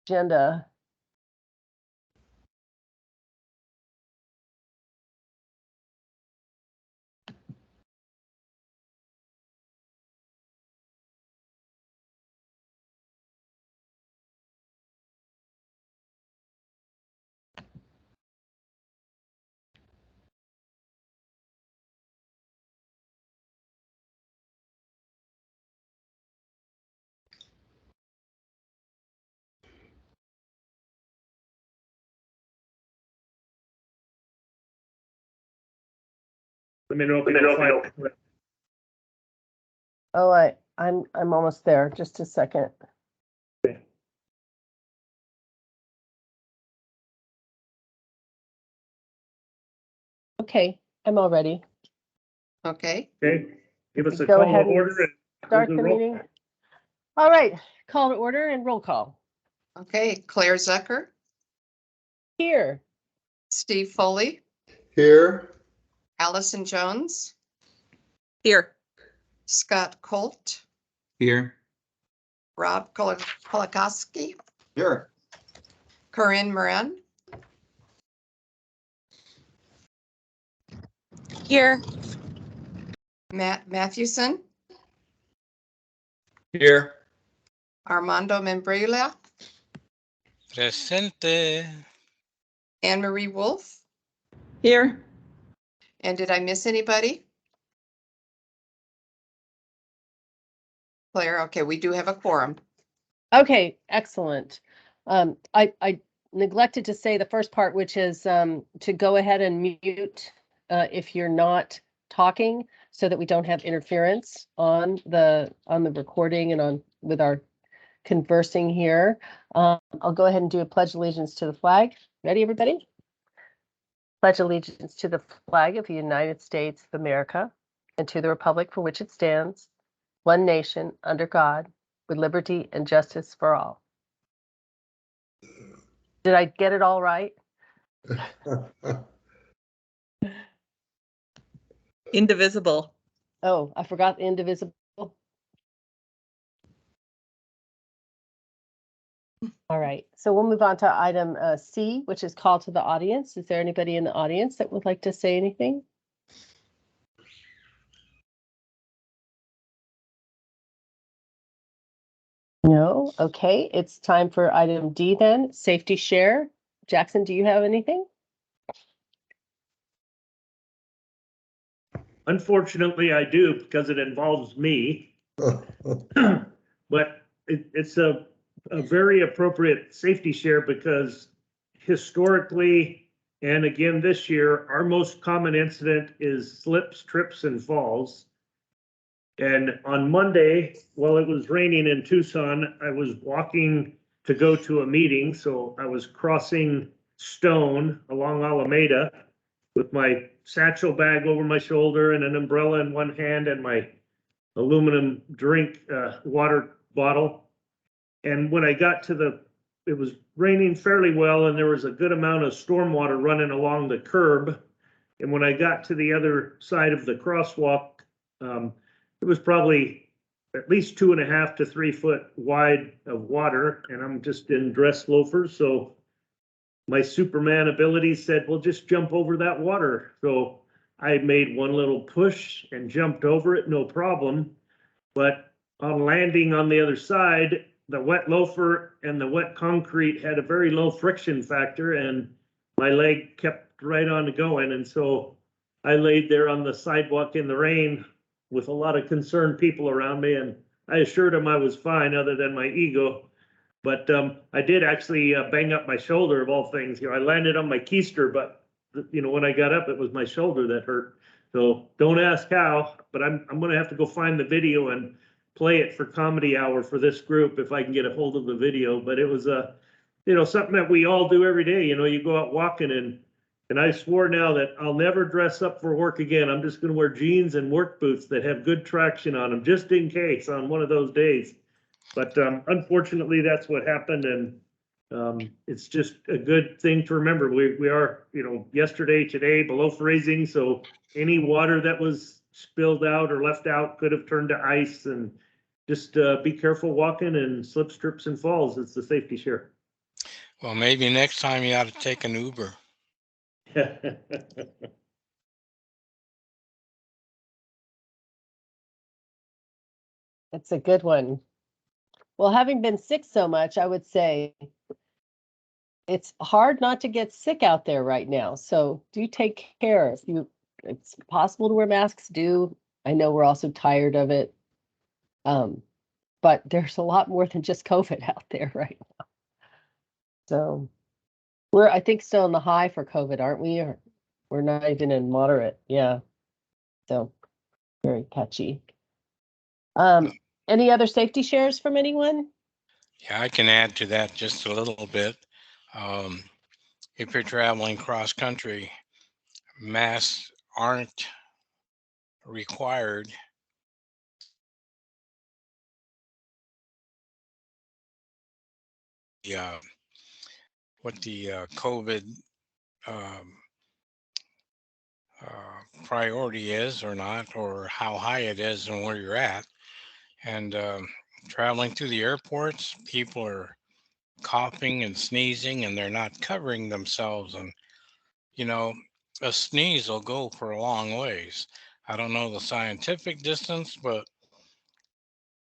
agenda. Let me know if you find it. Oh, I'm almost there. Just a second. Okay. Okay, I'm all ready. Okay. Okay, give us a Go call ahead to and order and start we'll the do roll meeting. All right, call to order and roll call. Okay. Claire Zucker, Here. Steve Foley, Here. Allison Jones, Here. Scott Colt, Here. Rob Kolakowski, Here. Corinne Moran, Here. Matt Mathewson, Here. Armando Membrilla, Presente. Anne Marie Wolf. Here. And did I miss anybody? Claire, okay, we do have a quorum. Okay, excellent. I neglected to say the first part, which is to go ahead and mute if you're not talking, so that we don't have interference on the recording and on with our conversing here. I'll go ahead and do a pledge allegiance to the flag. Ready, everybody? Pledge allegiance to the flag of the United States of America and to the republic for which it stands, one nation, under God, with liberty and justice for all. Did I get it all right? Indivisible. Oh, I forgot indivisible. All right, so we'll move on to item C, which is call to the audience. Is there anybody in the audience that would like to say anything? No? Okay, it's time for item D then, safety share. Jackson, do you have anything? Unfortunately, I do, because it involves me. But it's a very appropriate safety share, because historically, and again this year, our most common incident is slips, trips, and falls. And on Monday, while it was raining in Tucson, I was walking to go to a meeting. So I was crossing Stone along Alameda with my satchel bag over my shoulder and an umbrella in one hand and my aluminum drink water bottle. And when I got to it was raining fairly well, and there was a good amount of storm water running along the curb. And when I got to the other side of the crosswalk, it was probably at least 2.5 to 3 foot wide of water, and I'm just in dress loafers. So my Superman ability said, well, just jump over that water. So I made one little push and jumped over it, no problem. But on landing on the other side, the wet loafer and the wet concrete had a very low friction factor, and my leg kept right on going. And so I laid there on the sidewalk in the rain with a lot of concerned people around me, and I assured them I was fine, other than my ego. But I did actually bang up my shoulder, of all things. I landed on my keister, but when I got up, it was my shoulder that hurt. So don't ask how, but I'm going to have to go find the video and play it for comedy hour for this group if I can get a hold of the video. But it was something that we all do every day. You go out walking, and I swore now that I'll never dress up for work again. I'm just going to wear jeans and work boots that have good traction on them, just in case on one of those days. But unfortunately, that's what happened, and it's just a good thing to remember. We are, yesterday, today, below freezing, so any water that was spilled out or left out could have turned to ice. And just be careful walking, and slips, trips, and falls. It's the safety share. Well, maybe next time you ought to take an Uber. That's a good one. Well, having been sick so much, I would say it's hard not to get sick out there right now. So do take care. If it's possible to wear masks, do. I know we're also tired of it. But there's a lot more than just COVID out there right now. So we're, I think, still in the high for COVID, aren't we? Or we're not even in moderate. Yeah. So very catchy. Any other safety shares from anyone? Yeah, I can add to that just a little bit. If you're traveling cross country, masks aren't required. What the COVID um, priority is or not, or how high it is and where you're at. And traveling through the airports, people are coughing and sneezing and they're not covering themselves. And, you know, a sneeze will go for a long ways. I don't know the scientific distance, but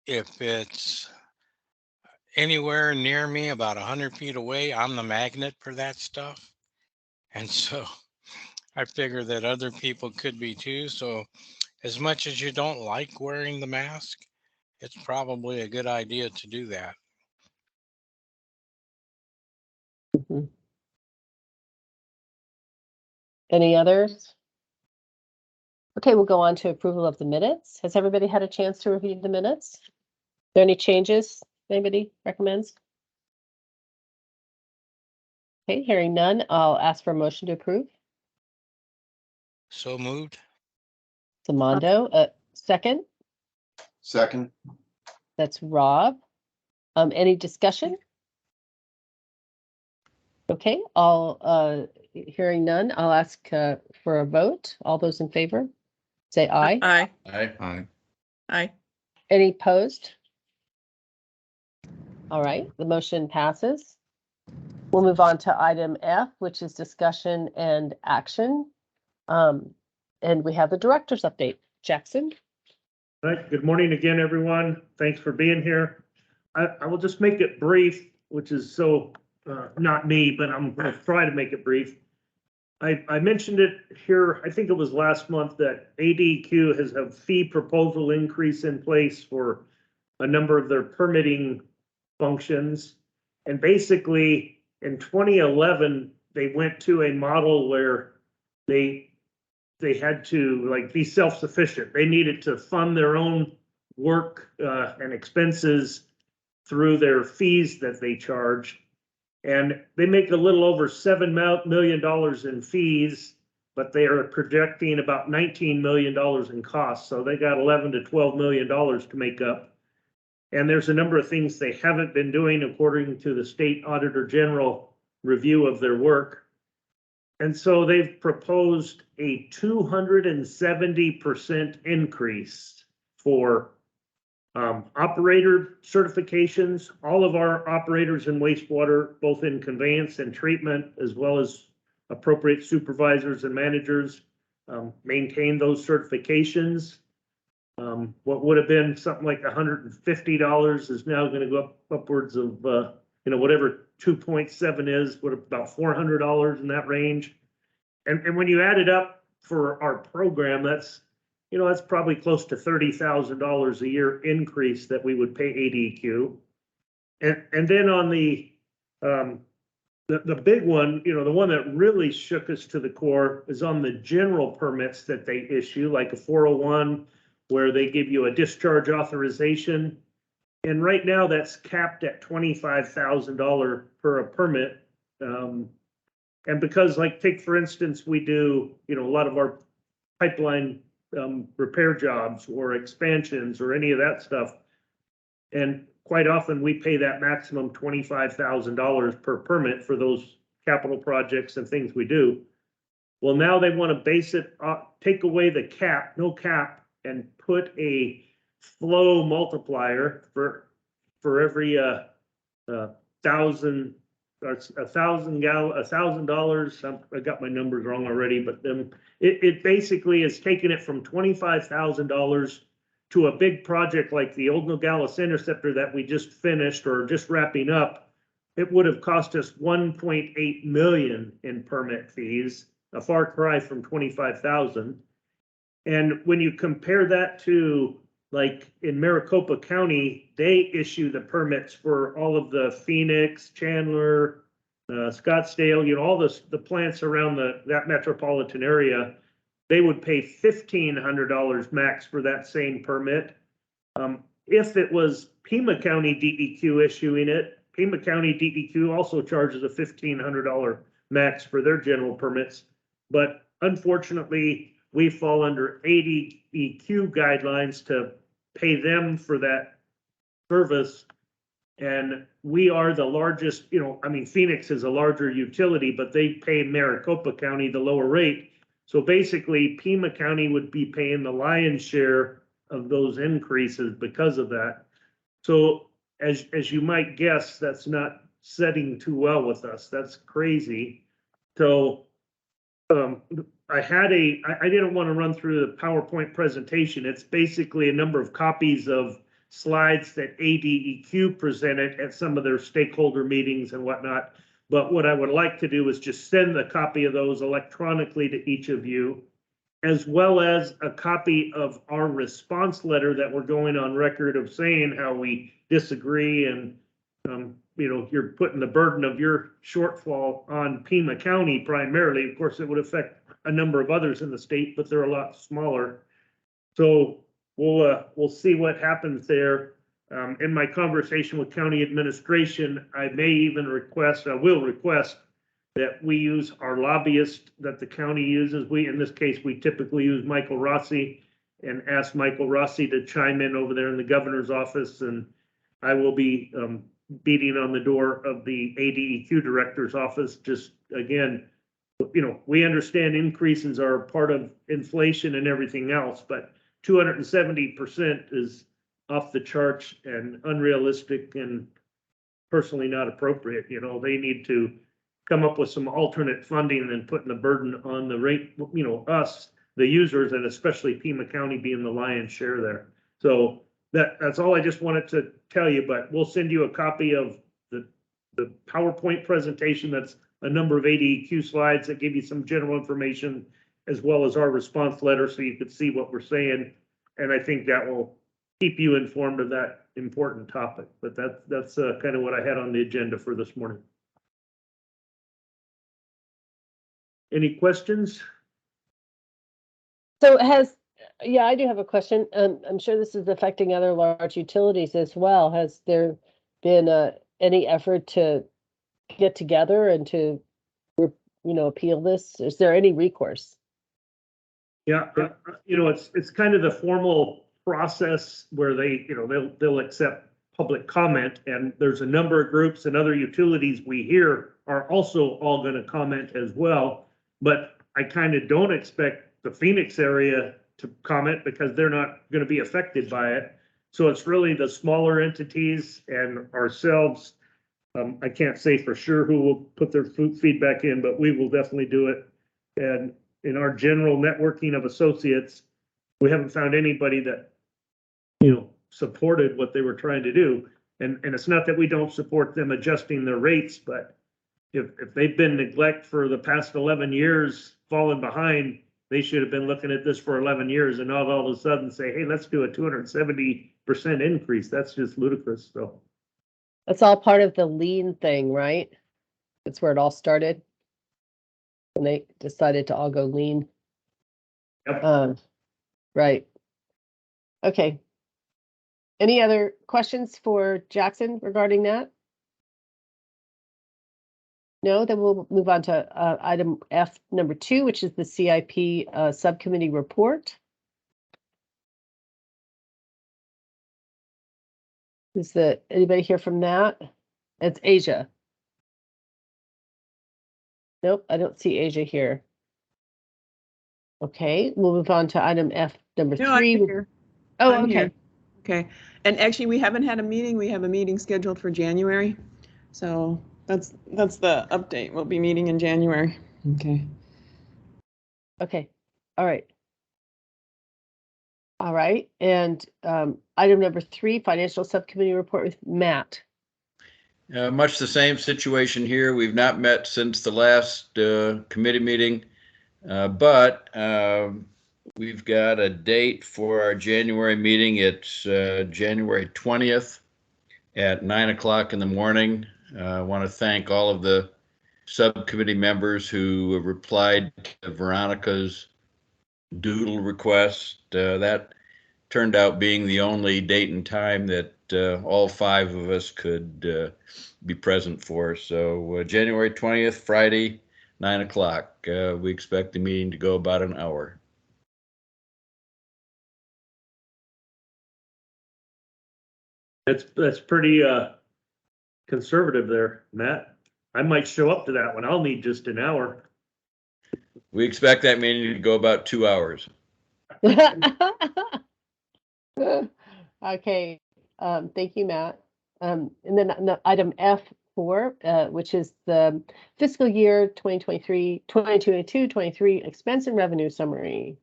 if it's anywhere near me, about 100 feet away, I'm the magnet for that stuff. And so I figure that other people could be too. So as much as you don't like wearing the mask, it's probably a good idea to do that. Mhm. Any others? Okay, we'll go on to approval of the minutes. Has everybody had a chance to review the minutes? Are there any changes anybody recommends? Okay, hearing none, I'll ask for a motion to approve. So moved. Samando, second, Second. that's Rob. Any discussion? Okay, hearing none, I'll ask for a vote. All those in favor, say aye. Aye. Aye. Aye. Any opposed? All right, the motion passes. We'll move on to item F, which is discussion and action. And we have the director's update. Jackson? All right, good morning again, everyone. Thanks for being here. I will just make it brief, which is so not me, but I'm going to try to make it brief. I mentioned it here, I think it was last month, that ADQ has a fee proposal increase in place for a number of their permitting functions. And basically in 2011, they went to a model where they had to like be self-sufficient. They needed to fund their own work and expenses through their fees that they charge. And they make a little over $7 million in fees, but they are projecting about $19 million in costs. So they got $11 to $12 million to make up. And there's a number of things they haven't been doing according to the state auditor general review of their work. And so they've proposed a 270% increase for operator certifications. All of our operators in wastewater, both in conveyance and treatment, as well as appropriate supervisors and managers, maintain those certifications. What would have been something like $150 is now going to go up upwards of, whatever 2.7 is, what about $400 in that range. And when you add it up for our program, that's probably close to $30,000 a year increase that we would pay ADQ. And then on the big one, the one that really shook us to the core is on the general permits that they issue, like a 401, where they give you a discharge authorization. And right now that's capped at $25,000 per a permit. And because, like, take for instance, we do, a lot of our pipeline repair jobs or expansions or any of that stuff. And quite often we pay that maximum $25,000 per permit for those capital projects and things we do. Well, now they want to base it, take away the cap, no cap, and put a flow multiplier for every 1,000 That's $1,000. I got my numbers wrong already, but it basically is taking it from $25,000 to a big project like the old Nogales Interceptor that we just finished or just wrapping up. It would have cost us 1.8 million in permit fees, a far cry from 25,000. And when you compare that to, like, in Maricopa County, they issue the permits for all of the Phoenix, Chandler, Scottsdale, all the plants around that metropolitan area. They would pay $1,500 max for that same permit. If it was Pima County DEQ issuing it, Pima County DEQ also charges a $1,500 max for their general permits. But unfortunately, we fall under ADEQ guidelines to pay them for that service. And we are the largest, Phoenix is a larger utility, but they pay Maricopa County the lower rate. So basically, Pima County would be paying the lion's share of those increases because of that. So as you might guess, that's not setting too well with us. That's crazy. So I didn't want to run through the PowerPoint presentation. It's basically a number of copies of slides that ADEQ presented at some of their stakeholder meetings and whatnot. But what I would like to do is just send a copy of those electronically to each of you, as well as a copy of our response letter that we're going on record of saying how we disagree and, you're putting the burden of your shortfall on Pima County primarily. Of course, it would affect a number of others in the state, but they're a lot smaller. So we'll see what happens there. In my conversation with county administration, I will request that we use our lobbyist that the county uses. In this case, we typically use Michael Rossi, and ask Michael Rossi to chime in over there in the governor's office. And I will be beating on the door of the ADEQ director's office. Just again, we understand increases are part of inflation and everything else, but 270% is off the charts and unrealistic and personally not appropriate. They need to come up with some alternate funding than putting the burden on the rate, us, the users, and especially Pima County being the lion's share there. So that's all I just wanted to tell you, but we'll send you a copy of the PowerPoint presentation. That's a number of ADEQ slides that give you some general information, as well as our response letter, so you could see what we're saying. And I think that will keep you informed of that important topic. But that's kind of what I had on the agenda for this morning. Any questions? So I do have a question. I'm sure this is affecting other large utilities as well. Has there been any effort to get together and to, appeal this? Is there any recourse? Yeah, it's kind of the formal process where they'll accept public comment, and there's a number of groups and other utilities we hear are also all going to comment as well. But I kind of don't expect the Phoenix area to comment because they're not going to be affected by it. So it's really the smaller entities and ourselves. I can't say for sure who will put their feedback in, but we will definitely do it. And in our general networking of associates, we haven't found anybody that, supported what they were trying to do. And it's not that we don't support them adjusting their rates, but if they've been neglect for the past 11 years, falling behind, they should have been looking at this for 11 years and not all of a sudden say, hey, let's do a 270% increase. That's just ludicrous. So That's all part of the lean thing, right? That's where it all started. When they decided to all go lean. Yep. Right. Okay. Any other questions for Jackson regarding that? No, then we'll move on to item F number 2, which is the CIP subcommittee report. Is anybody here from that? It's Asia. Nope, I don't see Asia here. Okay, we'll move on to item F number 3. No, I'm here. Oh, I'm okay. here. Okay, and actually we haven't had a meeting. We have a meeting scheduled for January. So That's the update. We'll be meeting in January. Okay. Okay, all right. All right, and item number 3, financial subcommittee report with Matt. Much the same situation here. We've not met since the last committee meeting, but we've got a date for our January meeting. It's January 20th at 9 o'clock in the morning. I want to thank all of the subcommittee members who replied to Veronica's doodle request. That turned out being the only date and time that all 5 of us could be present for. So January 20th, Friday, 9 o'clock. We expect the meeting to go about an hour. That's pretty conservative there, Matt. I might show up to that one. I'll need just an hour. We expect that meeting to go about 2 hours. Okay, thank you, Matt. And then item F4, which is the fiscal year 2022-23 expense and revenue summary.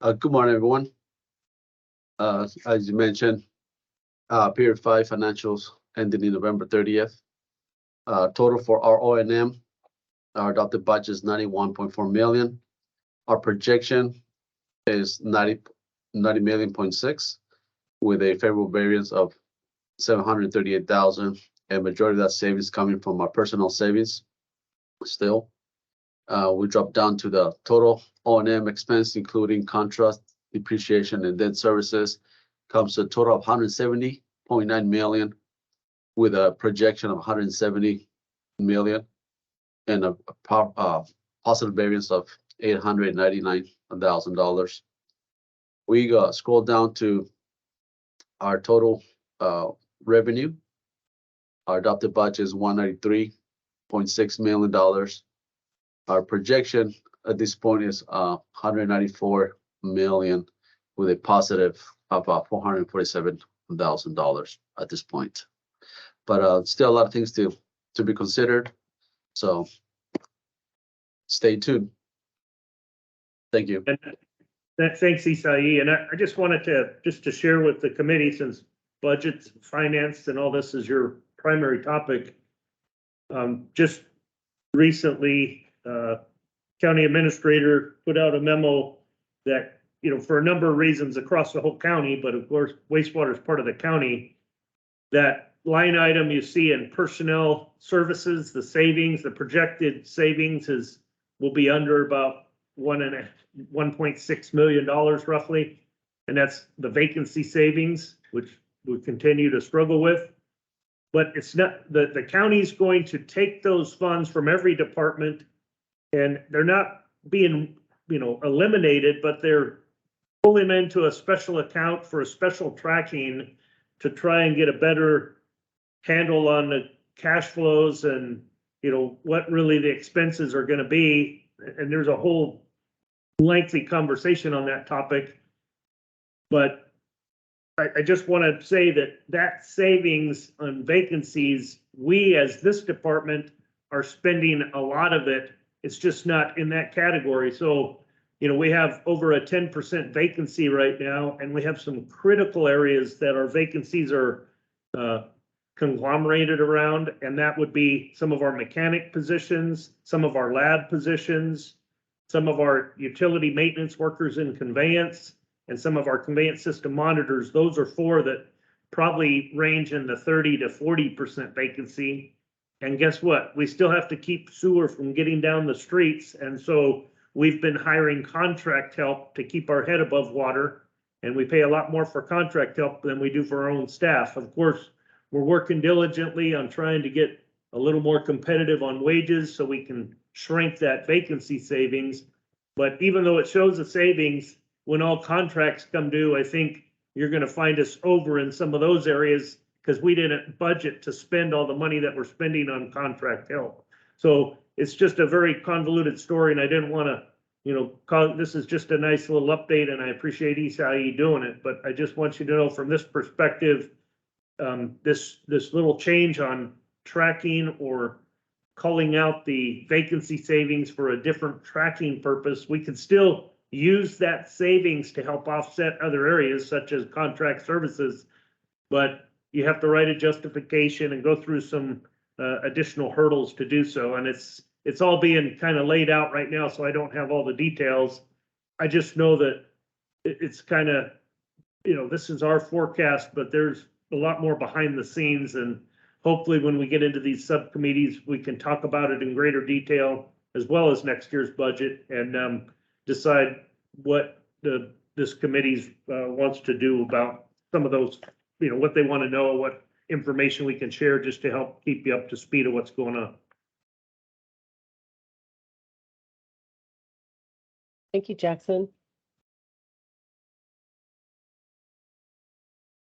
Good morning, everyone. As you mentioned, period 5 financials ended in November 30th. Total for our O&M, our adopted budget is $91.4 million. Our projection is 90.6 million, with a favorable variance of 738,000, and majority of that savings coming from our personal savings. Still, we dropped down to the total O&M expense, including contract, depreciation, and debt services, comes to a total of 170.9 million, with a projection of 170 million, and a positive variance of $899,000. We scroll down to our total revenue. Our adopted budget is $193.6 million. Our projection at this point is 194 million, with a positive of $447,000 at this point. But still a lot of things to be considered. So stay tuned. Thank you. And thanks, Isai. And I just wanted to share with the committee, since budgets, finance, and all this is your primary topic. Just recently, county administrator put out a memo that, you know, for a number of reasons across the whole county, but of course, wastewater is part of the county, that line item you see in personnel services, the savings, the projected savings will be under about $1.6 million roughly. And that's the vacancy savings, which we continue to struggle with. But it's not, the county's going to take those funds from every department, and they're not being, you know, eliminated, but they're pulling them into a special account for a special tracking to try and get a better handle on the cash flows and, you know, what really the expenses are going to be. And there's a whole lengthy conversation on that topic. But I just want to say that savings on vacancies, we as this department are spending a lot of it. It's just not in that category. So, you know, we have over a 10% vacancy right now, and we have some critical areas that our vacancies are conglomerated around, and that would be some of our mechanic positions, some of our lab positions, some of our utility maintenance workers in conveyance, and some of our conveyance system monitors. Those are 4 that probably range in the 30 to 40% vacancy. And guess what? We still have to keep sewer from getting down the streets. And so we've been hiring contract help to keep our head above water. And we pay a lot more for contract help than we do for our own staff. Of course, we're working diligently on trying to get a little more competitive on wages so we can shrink that vacancy savings. But even though it shows the savings, when all contracts come due, I think you're going to find us over in some of those areas because we didn't budget to spend all the money that we're spending on contract help. So it's just a very convoluted story, and I didn't want to, you know, this is just a nice little update, and I appreciate Isai doing it, but I just want you to know from this perspective, this little change on tracking or calling out the vacancy savings for a different tracking purpose, we could still use that savings to help offset other areas such as contract services. But you have to write a justification and go through some additional hurdles to do so. And it's all being kind of laid out right now, so I don't have all the details. I just know that it's kind of, this is our forecast, but there's a lot more behind the scenes, and hopefully when we get into these subcommittees, we can talk about it in greater detail as well as next year's budget and decide what this committee wants to do about some of those, what they want to know, what information we can share just to help keep you up to speed of what's going on. Thank you, Jackson.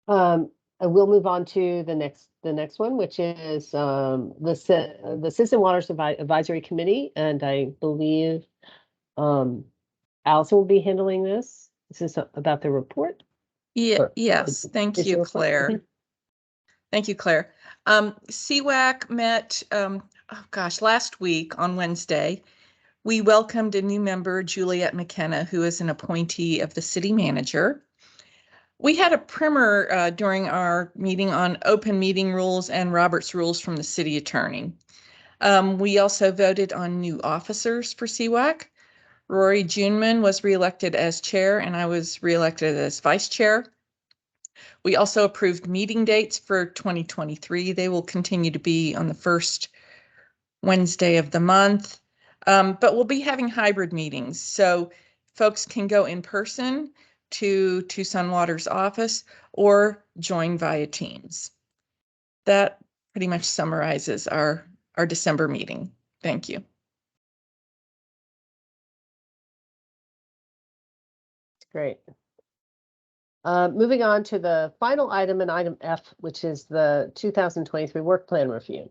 I will move on to the next one, which is the Citizen Waters Advisory Committee, and I believe Allison will be handling this. This is about the report. Yeah, Or- yes, thank is you, your report? Claire. Mhm. Thank you, Claire. CWAC met, last week on Wednesday. We welcomed a new member, Juliet McKenna, who is an appointee of the city manager. We had a primer during our meeting on open meeting rules and Robert's rules from the city attorney. We also voted on new officers for CWAC. Rory Juneman was reelected as chair, and I was reelected as vice chair. We also approved meeting dates for 2023. They will continue to be on the first Wednesday of the month, but we'll be having hybrid meetings. So folks can go in person to Tucson Water's office or join via Teams. That pretty much summarizes our December meeting. Thank you. Great. Moving on to the final item and item F, which is the 2023 work plan review.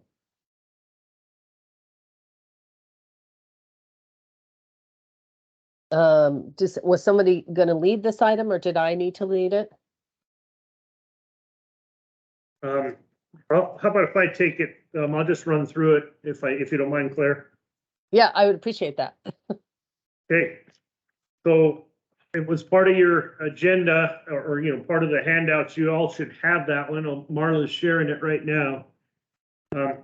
Was somebody going to lead this item, or did I need to lead it? Well, how about if I take it? I'll just run through it if you don't mind, Claire. Yeah, I would appreciate that. Okay. So it was part of your agenda or part of the handouts. You all should have that one. Marla's sharing it right now.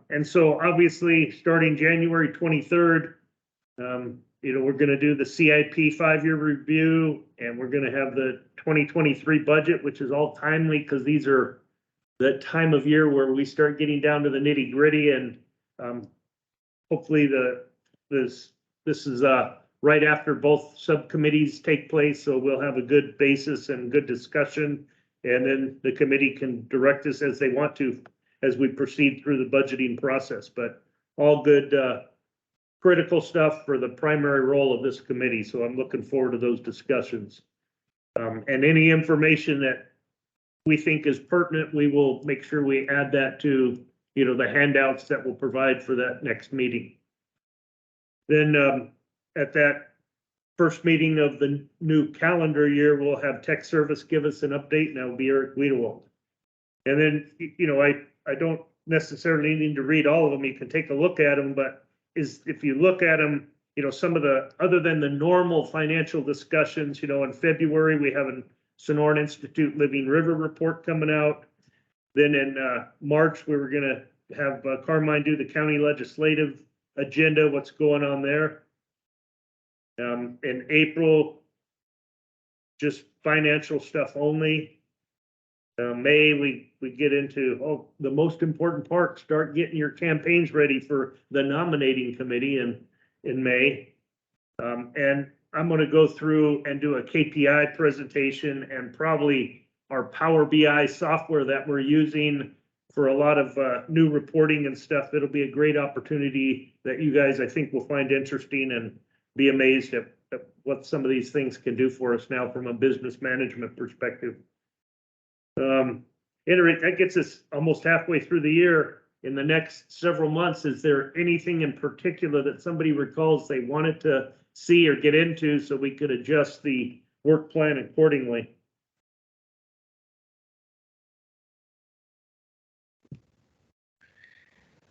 And so obviously starting January 23rd, we're going to do the CIP 5-year review, and we're going to have the 2023 budget, which is all timely because these are the time of year where we start getting down to the nitty gritty, and hopefully this is right after both subcommittees take place, so we'll have a good basis and good discussion, and then the committee can direct us as they want to as we proceed through the budgeting process. But all good critical stuff for the primary role of this committee, so I'm looking forward to those discussions. And any information that we think is pertinent, we will make sure we add that to the handouts that we'll provide for that next meeting. Then at that first meeting of the new calendar year, we'll have tech service give us an update, and that will be Eric Wiedewald. And then, I don't necessarily need to read all of them. You can take a look at them, but if you look at them, some of the, other than the normal financial discussions, in February, we have a Sonoran Institute Living River report coming out. Then in March, we were going to have Carmine do the county legislative agenda, what's going on there. In April, just financial stuff only. May, we get into the most important part, start getting your campaigns ready for the nominating committee in May. And I'm going to go through and do a KPI presentation and probably our Power BI software that we're using for a lot of new reporting and stuff. It'll be a great opportunity that you guys, I think, will find interesting and be amazed at what some of these things can do for us now from a business management perspective. That gets us almost halfway through the year. In the next several months, is there anything in particular that somebody recalls they wanted to see or get into so we could adjust the work plan accordingly?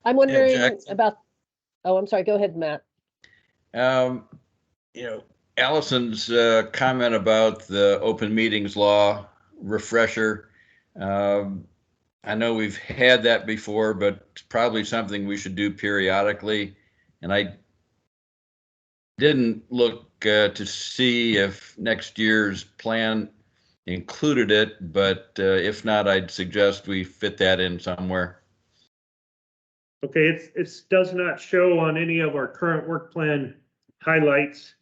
I'm wondering Jackson. about, oh, I'm sorry, go ahead, Matt. You know, Allison's comment about the open meetings law refresher. I know we've had that before, but it's probably something we should do periodically. And I didn't look to see if next year's plan included it, but if not, I'd suggest we fit that in somewhere. Okay, it does not show on any of our current work plan highlights,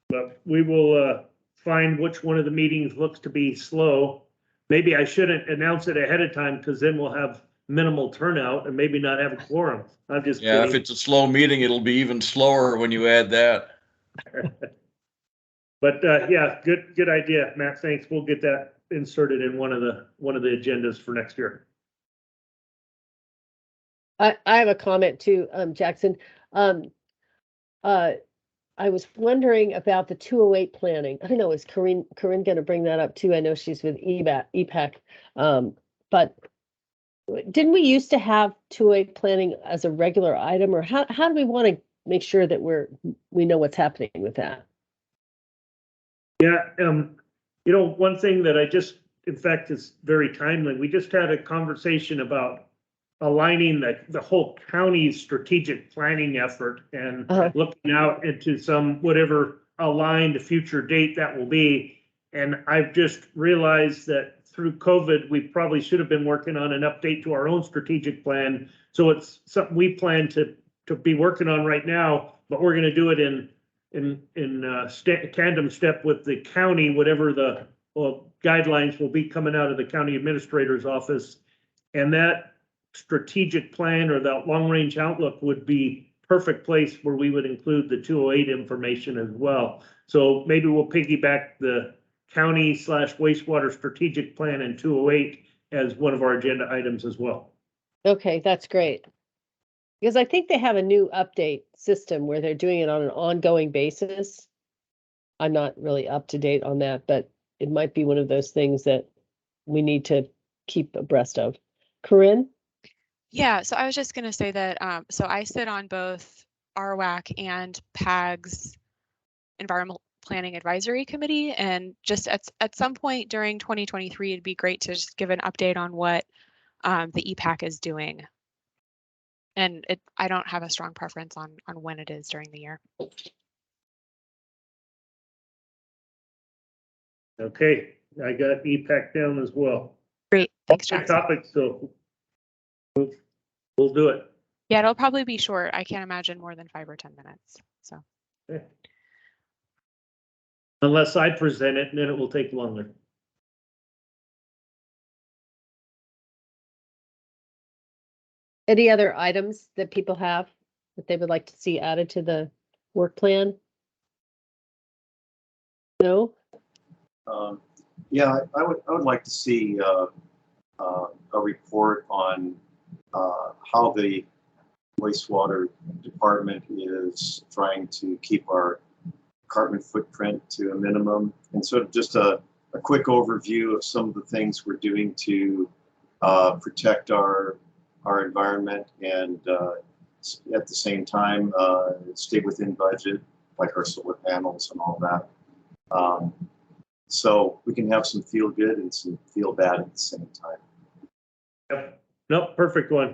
but we will find which one of the meetings looks to be slow. Maybe I shouldn't announce it ahead of time because then we'll have minimal turnout and maybe not have a quorum. I'm just Yeah, if kidding. it's a slow meeting, it'll be even slower when you add that. But yeah, good idea, Matt. Thanks. We'll get that inserted in one of the agendas for next year. I have a comment too, Jackson. I was wondering about the 208 planning. I don't know, is Corinne going to bring that up too? I know she's with EPAC. But didn't we used to have 208 planning as a regular item, or how do we want to make sure that we know what's happening with that? Yeah, you know, one thing that in fact, is very timely. We just had a conversation about aligning the whole county's strategic planning effort and looking out into some whatever aligned future date that will be. And I've just realized that through COVID, we probably should have been working on an update to our own strategic plan. So it's something we plan to be working on right now, but we're going to do it in tandem step with the county, whatever the guidelines will be coming out of the county administrator's office. And that strategic plan or that long range outlook would be perfect place where we would include the 208 information as well. So maybe we'll piggyback the county / wastewater strategic plan and 208 as one of our agenda items as well. Okay, that's great. Because I think they have a new update system where they're doing it on an ongoing basis. I'm not really up to date on that, but it might be one of those things that we need to keep abreast of. Corinne? Yeah, so I was just going to say that, so I sit on both RWAC and PAG's Environmental Planning Advisory Committee, and just at some point during 2023, it'd be great to just give an update on what the EPAC is doing. And I don't have a strong preference on when it is during the year. Okay, I got EPAC down as well. Great, thanks, Good Jackson. topic, so we'll do it. Yeah, it'll probably be short. I can't imagine more than 5 or 10 minutes. So. Okay. Unless I present it, and then it will take longer. Any other items that people have that they would like to see added to the work plan? No? Yeah, I would like to see a report on how the wastewater department is trying to keep our carbon footprint to a minimum, and sort of just a quick overview of some of the things we're doing to protect our environment and at the same time stay within budget, like our solar panels and all that. So we can have some feel good and some feel bad at the same time. Yep. Nope, perfect one.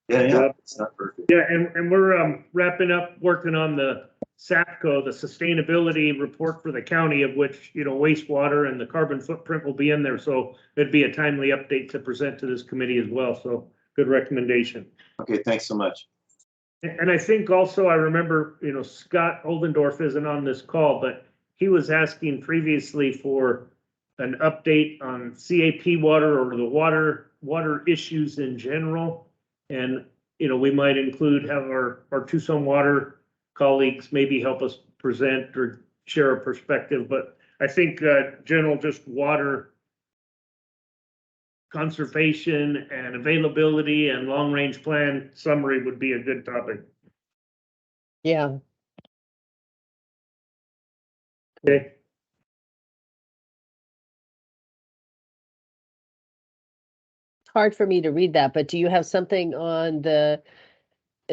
Yeah, it's not perfect. Yeah, and we're wrapping up working on the SAPCO, the sustainability report for the county, of which, you know, wastewater and the carbon footprint will be in there. So it'd be a timely update to present to this committee as well. So good recommendation. Okay, thanks so much. And I think also I remember, you know, Scott Oldendorf isn't on this call, but he was asking previously for an update on CAP water or the water issues in general. And, you know, we might have our Tucson water colleagues maybe help us present or share a perspective. But I think general just water conservation and availability and long range plan summary would be a good topic. Yeah. Okay. It's hard for me to read that, but do you have something on the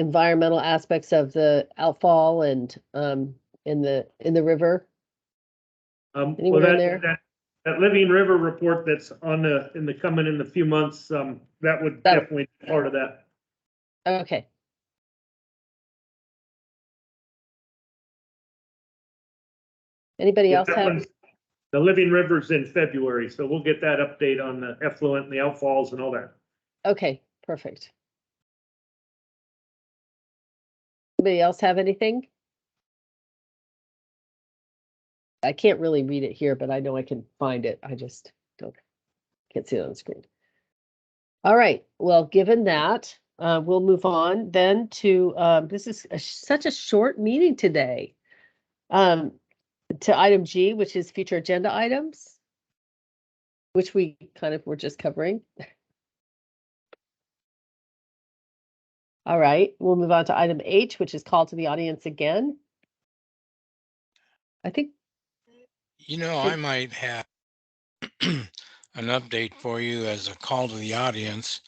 environmental aspects of the outfall and in the river? Well, Anyone in there? that Living River report that's on coming in a few months, that would That'll- definitely be part of that. Okay. Anybody else That have? one's- The Living River's in February, so we'll get that update on the effluent and the outfalls and all that. Okay, perfect. Anybody else have anything? I can't really read it here, but I know I can find it. I just can't see it on the screen. All right, well, given that, we'll move on then to, this is such a short meeting today. To item G, which is future agenda items, which we kind of were just covering. All right, we'll move on to item H, which is call to the audience again. I think, I might have an update for you as a call to the audience.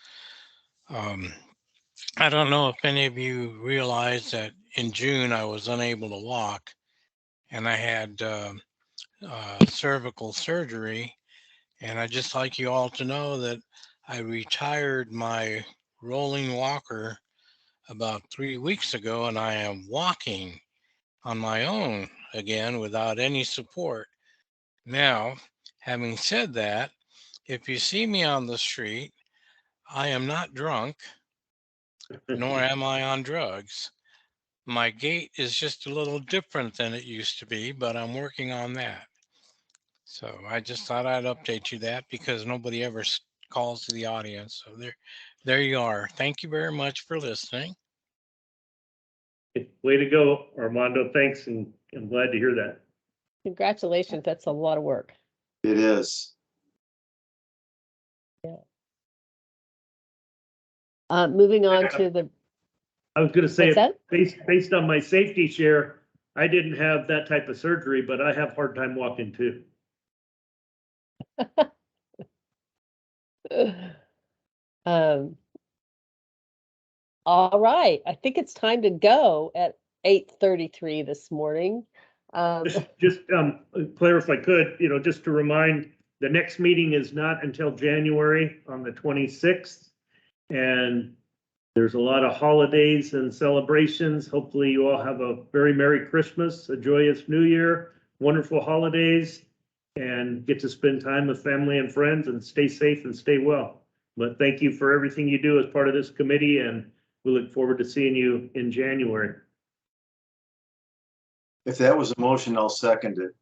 I don't know if any of you realize that in June I was unable to walk, and I had cervical surgery. And I'd just like you all to know that I retired my rolling walker about 3 weeks ago, and I am walking on my own again without any support. Now, having said that, if you see me on the street, I am not drunk, nor am I on drugs. My gait is just a little different than it used to be, but I'm working on that. So I just thought I'd update you that because nobody ever calls to the audience. So there you are. Thank you very much for listening. Way to go, Armando. Thanks, and I'm glad to hear that. congratulations, that's a lot of work. It is. Moving on to the, I was gonna say, What's that? based on my safety share, I didn't have that type of surgery, but I have a hard time walking too. All right, I think it's time to go at 8:33 this morning. Just Claire, if I could, just to remind, the next meeting is not until January on the 26th. And there's a lot of holidays and celebrations. Hopefully you all have a very Merry Christmas, a joyous New Year, wonderful holidays, and get to spend time with family and friends, and stay safe and stay well. But thank you for everything you do as part of this committee, and we look forward to seeing you in January. If that was a motion, I'll second it.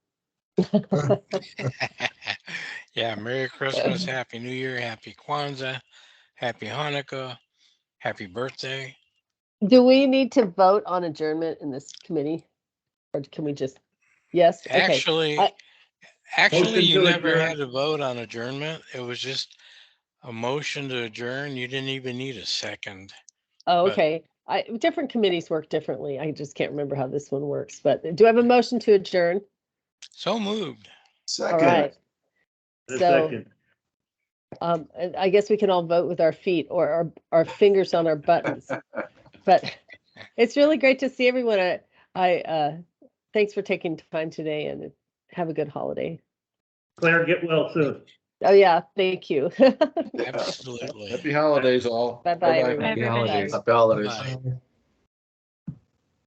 Yeah, Merry Christmas, Happy New Year, Happy Kwanzaa, Happy Hanukkah, Happy birthday. Do we need to vote on adjournment in this committee? Or can we just, yes, okay. Actually, Motion you to never adjourn. had to vote on adjournment. It was just a motion to adjourn. You didn't even need a second. Oh, but- okay. Different committees work differently. I just can't remember how this one works, but do I have a motion to adjourn? So moved. All Second. right. A So, second. and I guess we can all vote with our feet or our fingers on our buttons. But it's really great to see everyone. Thanks for taking time today, and have a good holiday. Claire, get well soon. Oh yeah, thank you. Absolutely. Happy holidays all. Bye-bye, Bye-bye. everyone. Happy everybody. holidays. Bye. Happy holidays.